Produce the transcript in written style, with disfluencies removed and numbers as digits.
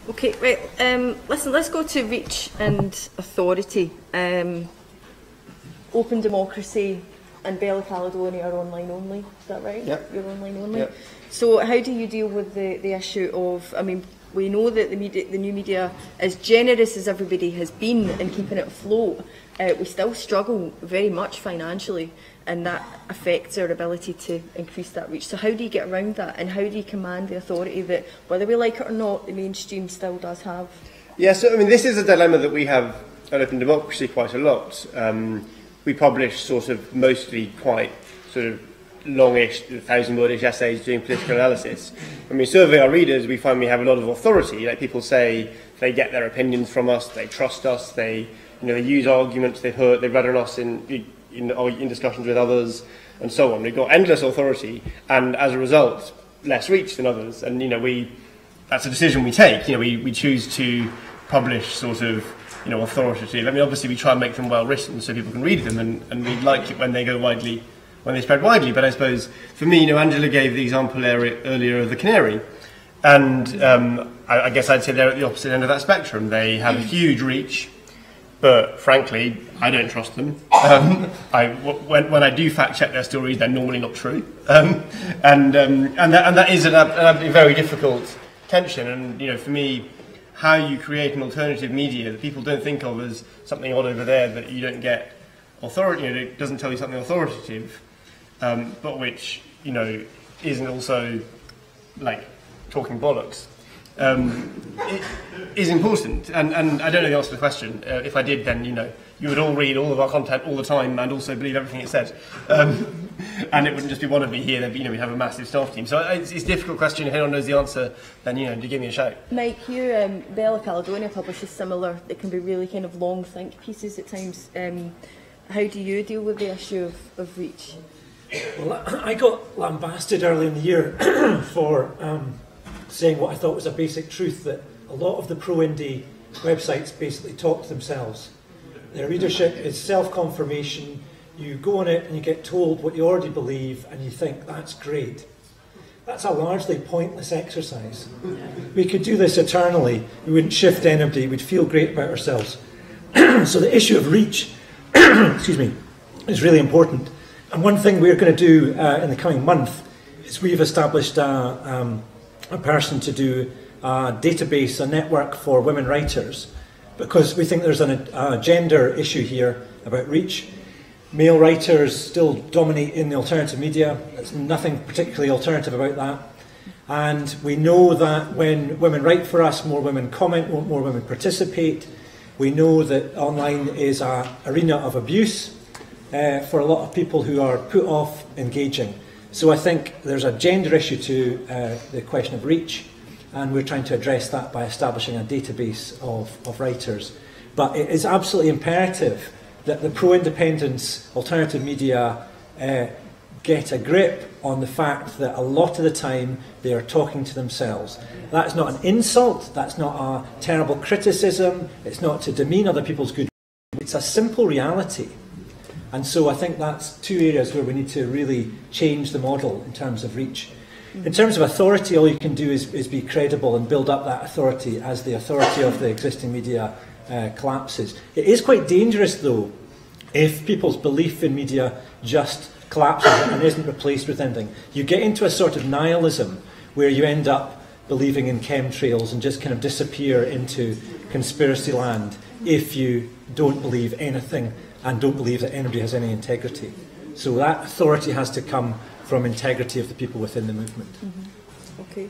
Okay, right. Listen, let's go to reach and authority. Open Democracy and Bella Caledonia are online only. Is that right? Yep. You're online only. Yep. So how do you deal with the issue of? I mean, we know that the new media, as generous as everybody has been in keeping it afloat, we still struggle very much financially, and that affects our ability to increase that reach. So how do you get around that, and how do you command the authority that, whether we like it or not, the mainstream still does have? Yeah, so I mean, this is a dilemma that we have at Open Democracy quite a lot. We publish sort of mostly quite sort of longish, 1,000-wordish essays doing political analysis. When we survey our readers, we find we have a lot of authority. Like, people say they get their opinions from us, they trust us, they use arguments they've heard, they've read on us in discussions with others, and so on. We've got endless authority, and as a result, less reach than others. And that's a decision we take. We choose to publish sort of authoritative. I mean, obviously we try and make them well written so people can read them, and we like it when they go widely, when they spread widely. But I suppose for me, Angela gave the example earlier of the Canary, and I guess I'd say they're at the opposite end of that spectrum. They have a huge reach, but frankly, I don't trust them. When I do fact check their stories, they're normally not true, and that is a very difficult tension. And for me, how you create an alternative media that people don't think of as something odd over there, that you don't get authority, it doesn't tell you something authoritative, but which isn't also like talking bollocks, it is important. And I don't know the answer to the question. If I did, then you would all read all of our content all the time and also believe everything it says. And it wouldn't just be one of me here. We have a massive staff team. So it's a difficult question. If anyone knows the answer, then do give me a shout. Mike, Bella Caledonia publishes similar. It can be really kind of long think pieces at times. How do you deal with the issue of reach? Well, I got lambasted early in the year for saying what I thought was a basic truth, that a lot of the pro-indie websites basically talk to themselves. Their readership is self-confirmation. You go on it and you get told what you already believe and you think, that's great. That's a largely pointless exercise. We could do this eternally. We wouldn't shift anybody. We'd feel great about ourselves. So the issue of reach excuse me, is really important. And one thing we're going to do in the coming month is we've established a person to do a database, a network for women writers, because we think there's a gender issue here about reach. Male writers still dominate in the alternative media. There's nothing particularly alternative about that. And we know that when women write for us, more women comment, more women participate. We know that online is an arena of abuse for a lot of people who are put off engaging. So I think there's a gender issue to the question of reach, and we're trying to address that by establishing a database of writers. But it is absolutely imperative that the pro-independence alternative media get a grip on the fact that a lot of the time they are talking to themselves. That's not an insult, that's not a terrible criticism, it's not to demean other people's good. It's a simple reality. And so I think that's two areas where we need to really change the model in terms of reach. In terms of authority, all you can do is be credible and build up that authority as the authority of the existing media collapses. It is quite dangerous, though, if people's belief in media just collapses and isn't replaced with anything. You get into a sort of nihilism where you end up believing in chemtrails and just kind of disappear into conspiracy land if you don't believe anything and don't believe that anybody has any integrity. So that authority has to come from integrity of the people within the movement. Mm-hmm. Okay.